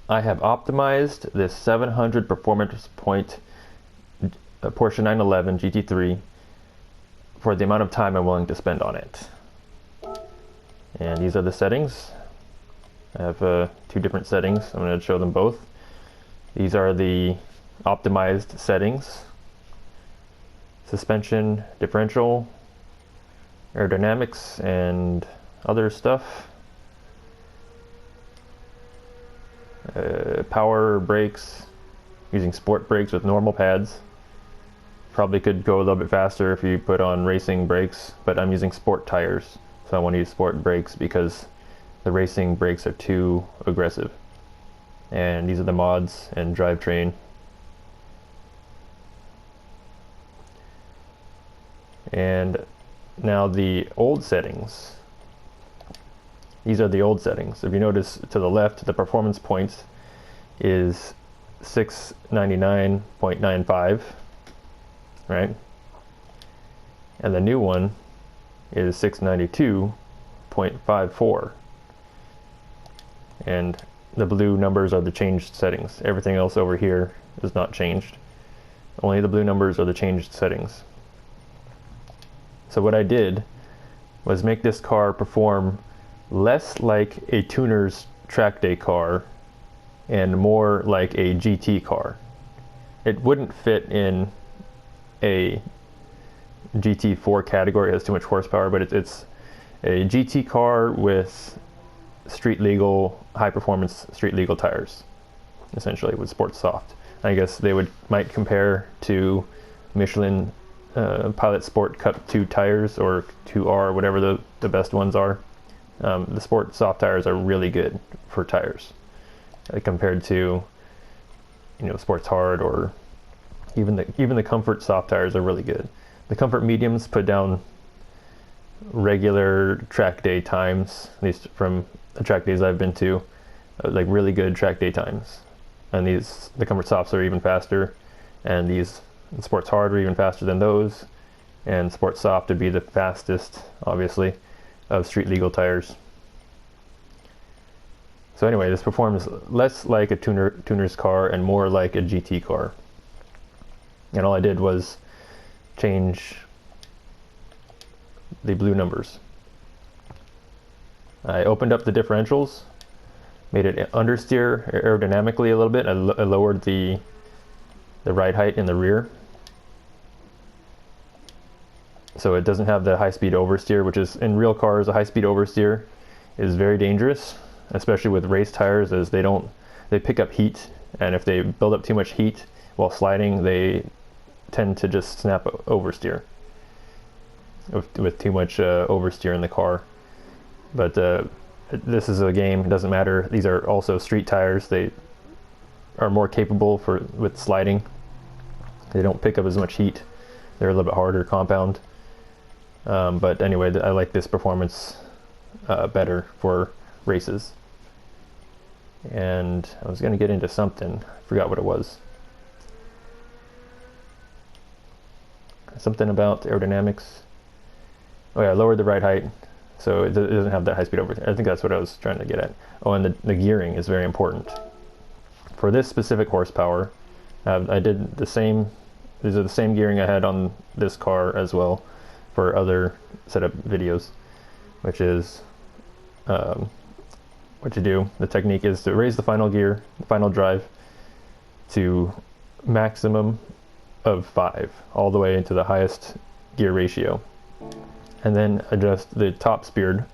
I have optimized this 700 performance point Porsche 911 GT3 for the amount of time I'm willing to spend on it. And these are the settings. I have two different settings. I'm going to show them both. These are the optimized settings: suspension, differential, aerodynamics, and other stuff. Power brakes, using sport brakes with normal pads. Probably could go a little bit faster if you put on racing brakes, but I'm using sport tires, so I want to use sport brakes because the racing brakes are too aggressive. And these are the mods and drivetrain. And now the old settings. These are the old settings. If you notice to the left, the performance points is 699.95, right? And the new one is 692.54. And the blue numbers are the changed settings. Everything else over here is not changed. Only the blue numbers are the changed settings. So what I did was make this car perform less like a tuner's track day car and more like a GT car. It wouldn't fit in a GT4 category. It has too much horsepower, but it's a GT car with street legal, high performance street legal tires, essentially, with Sport Soft. I guess they might compare to Michelin Pilot Sport Cup 2 tires, or 2R, whatever the best ones are. The Sport Soft tires are really good for tires compared to, Sports Hard, or even the Comfort Soft tires are really good. The Comfort Mediums put down regular track day times, at least from the track days I've been to, like really good track day times. And the Comfort Softs are even faster, and the Sports Hard are even faster than those, and Sports Soft would be the fastest, obviously, of street legal tires. So anyway, this performs less like a tuner's car and more like a GT car. And all I did was change the blue numbers. I opened up the differentials, made it understeer aerodynamically a little bit. I lowered the ride height in the rear, so it doesn't have the high-speed oversteer, which is, in real cars, a high-speed oversteer is very dangerous, especially with race tires, as they pick up heat, and if they build up too much heat while sliding, they tend to just snap oversteer with too much oversteer in the car. But this is a game, it doesn't matter. These are also street tires. They are more capable with sliding. They don't pick up as much heat. They're a little bit harder compound. But anyway, I like this performance better for races. And I was going to get into something. I forgot what it was. Something about aerodynamics. Oh yeah, I lowered the ride height, so it doesn't have that high speed over. I think that's what I was trying to get at. Oh, and the gearing is very important. For this specific horsepower, I did the same. These are the same gearing I had on this car as well for other setup videos, which is what you do. The technique is to raise the final gear, the final drive, to maximum of 5, all the way into the highest gear ratio, and then adjust the top speed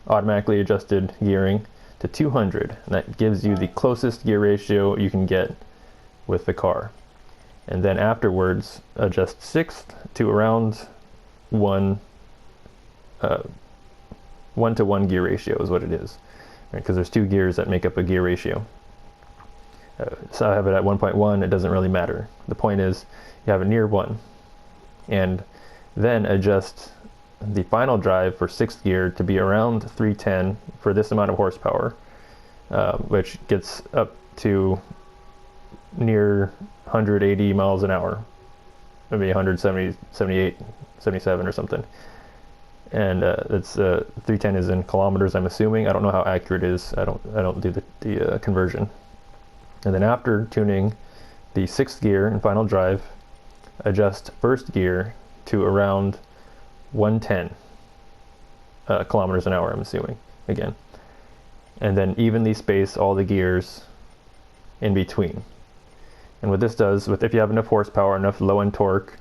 automatically adjusted gearing to 200, and that gives you the closest gear ratio you can get with the car. And then afterwards adjust 6th to around 1:1 gear ratio is what it is, because there's 2 gears that make up a gear ratio. So I have it at 1.1. It doesn't really matter. The point is you have it near 1, and then adjust the final drive for 6th gear to be around 310 for this amount of horsepower, which gets up to near 180 miles an hour, maybe 170, 78, 77 or something. and it's 310 is in kilometers, I'm assuming. I don't know how accurate it is. I don't do the conversion. And then after tuning the 6th gear in final drive, adjust 1st gear to around 110 kilometers an hour, I'm assuming, again. And then evenly space all the gears in between. And what this does, if you have enough horsepower, enough low-end torque,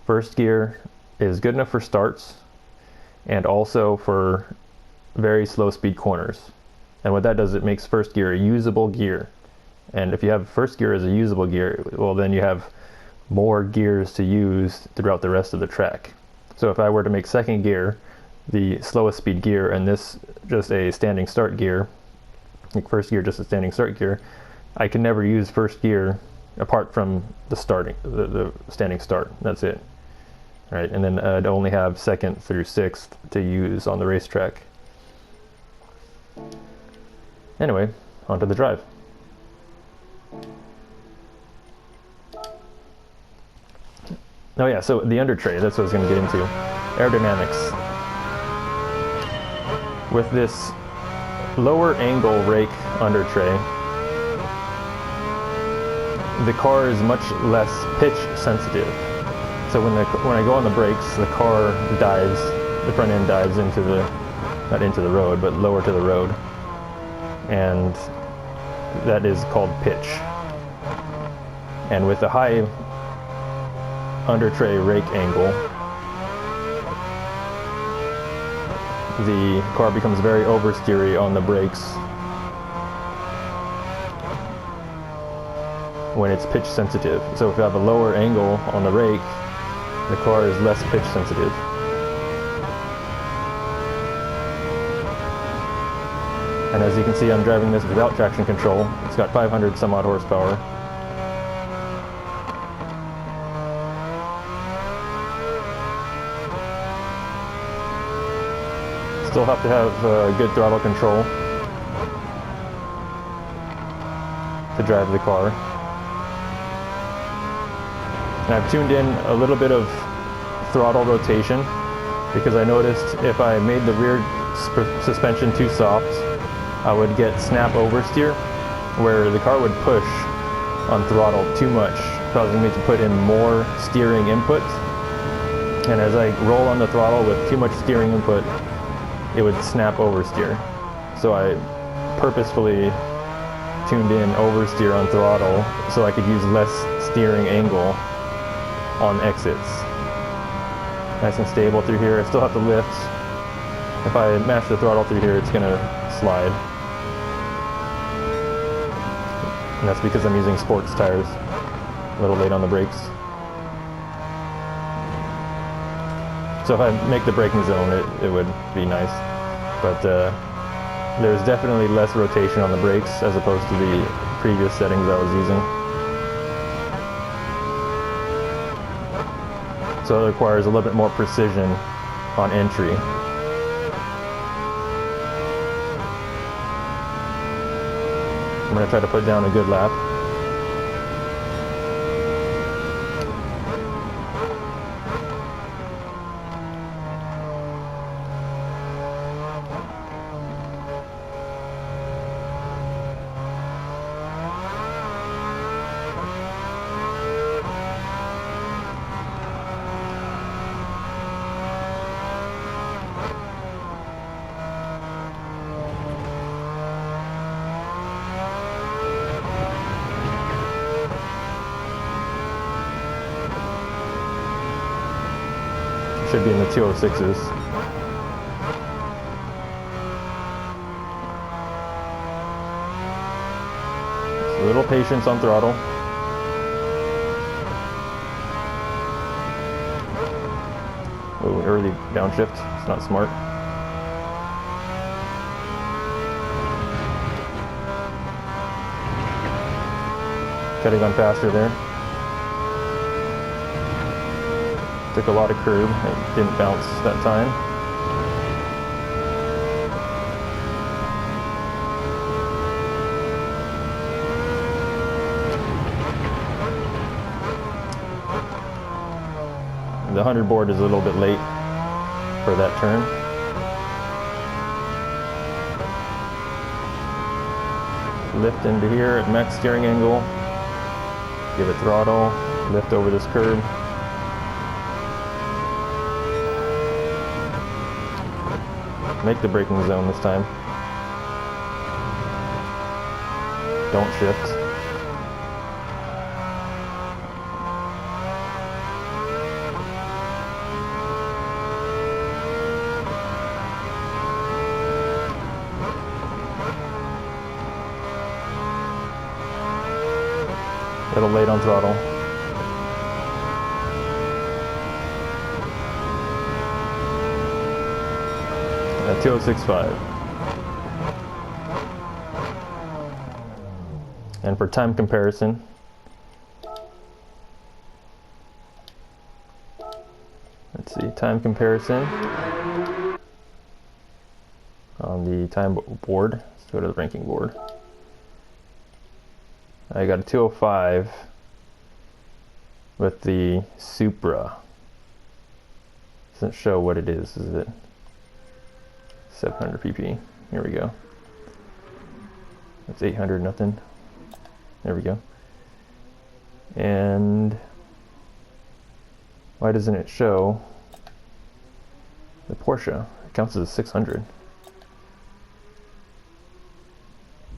1st gear is good enough for starts and also for very slow speed corners. And what that does, it makes 1st gear a usable gear. And if you have 1st gear as a usable gear, well, then you have more gears to use throughout the rest of the track. So if I were to make 2nd gear the slowest speed gear and this just a standing start gear, like 1st gear just a standing start gear, I can never use 1st gear apart from the standing start. That's it. Right, and then I'd only have 2nd through 6th to use on the racetrack. Anyway, onto the drive. Oh yeah, so the under tray, that's what I was going to get into. Aerodynamics. With this lower angle rake under tray, the car is much less pitch sensitive. So when I go on the brakes, the car dives, the front end dives into the, not into the road, but lower to the road. And that is called pitch. And with the high under tray rake angle, the car becomes very oversteery on the brakes when it's pitch sensitive. So if you have a lower angle on the rake, the car is less pitch sensitive. And as you can see, I'm driving this without traction control. It's got 500 some odd horsepower. Still have to have good throttle control to drive the car. And I've tuned in a little bit of throttle rotation because I noticed if I made the rear suspension too soft, I would get snap oversteer, where the car would push on throttle too much, causing me to put in more steering input. And as I roll on the throttle with too much steering input, it would snap oversteer. So I purposefully tuned in oversteer on throttle so I could use less steering angle on exits. Nice and stable through here. I still have to lift. If I mash the throttle through here, it's gonna slide. And that's because I'm using sports tires. A little late on the brakes. So if I make the braking zone, it would be nice. But there's definitely less rotation on the brakes as opposed to the previous settings I was using. So it requires a little bit more precision on entry. I'm going to try to put down a good lap. Should be in the 206s. So a little patience on throttle. Oh, early downshift. It's not smart. Could have gone faster there. Took a lot of curb, it didn't bounce that time. The 100 board is a little bit late for that turn. lift into here at max steering angle, give it throttle, lift over this curb. Make the braking zone this time. Don't shift. Little late on throttle. At 2065. And for time comparison, let's see, time comparison on the time board. Let's go to the ranking board. I got a 205 with the Supra. Doesn't show what it is it? 700 pp. Here we go. That's 800 nothing. There we go. And why doesn't it show the Porsche? It counts as 600.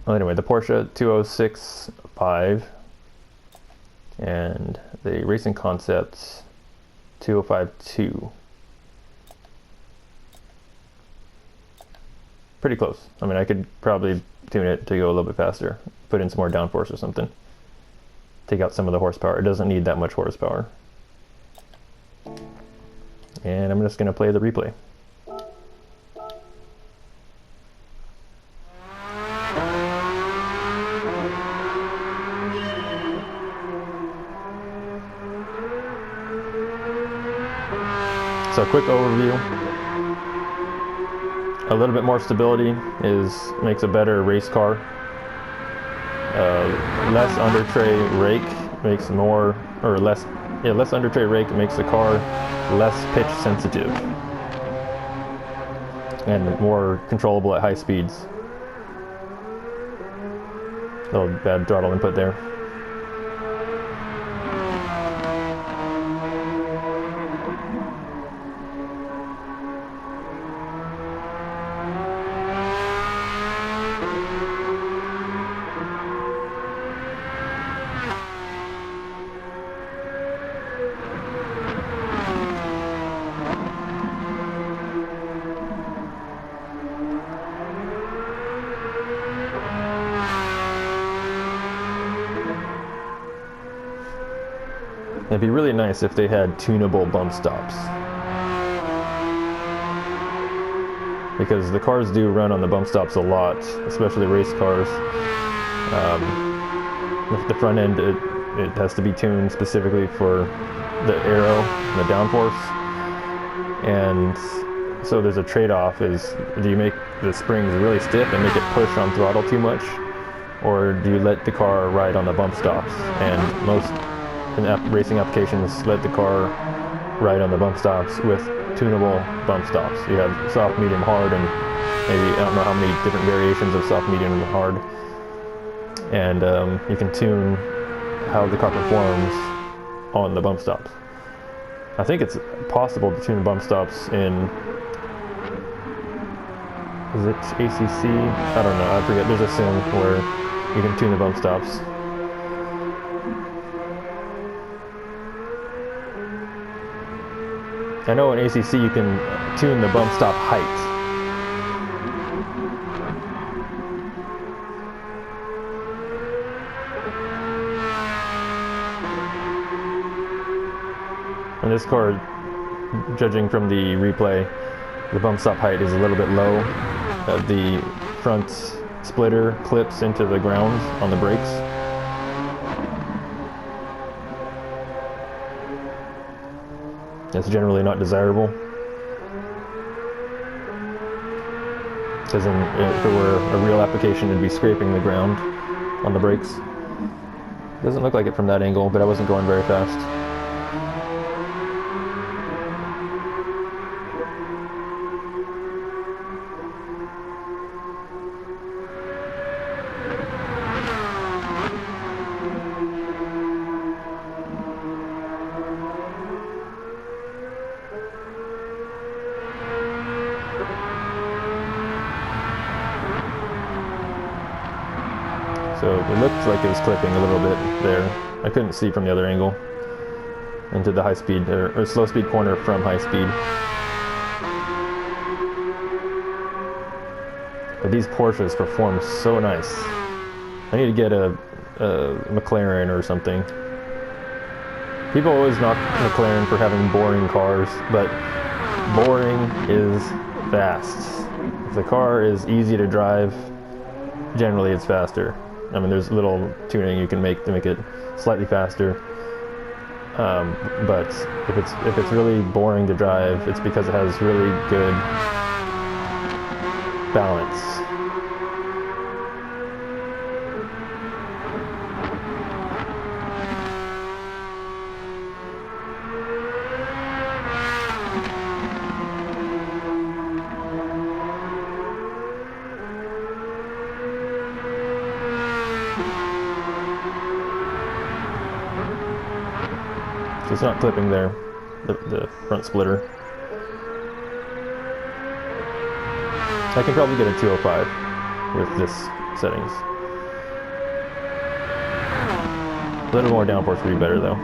Well, anyway, the Porsche 2065 and the Racing Concepts 2052. Pretty close. I mean, I could probably tune it to go a little bit faster, put in some more downforce or something, take out some of the horsepower. It doesn't need that much horsepower. And I'm just going to play the replay. So, quick overview. A little bit more stability makes a better race car. Less under tray rake makes less under tray rake makes the car less pitch sensitive and more controllable at high speeds. A little bad throttle input there. It'd be really nice if they had tunable bump stops, because the cars do run on the bump stops a lot, especially race cars. The front end, it has to be tuned specifically for the aero and the downforce, and so there's a trade-off. Do you make the springs really stiff and make it push on throttle too much, or do you let the car ride on the bump stops? And most racing applications let the car ride on the bump stops with tunable bump stops. You have soft, medium, hard, and maybe, I don't know how many different variations of soft, medium, and hard. And you can tune how the car performs on the bump stops. I think it's possible to tune bump stops in, is it ACC? I don't know, I forget. There's a sim where you can tune the bump stops. I know in ACC you can tune the bump stop height. And this car, judging from the replay, the bump stop height is a little bit low. The front splitter clips into the ground on the brakes. That's generally not desirable, because if it were a real application, it'd be scraping the ground on the brakes. Doesn't look like it from that angle, but I wasn't going very fast. So it looked like it was clipping a little bit there. I couldn't see from the other angle into the high speed or slow speed corner from high speed. But these Porsches perform so nice. I need to get a McLaren or something. People always knock McLaren for having boring cars, but boring is fast. If the car is easy to drive, generally it's faster. I mean, there's little tuning you can make to make it slightly faster. But if it's really boring to drive, it's because it has really good balance. So it's not clipping there, the front splitter. I can probably get a 205 with this settings. A little more downforce would be better though.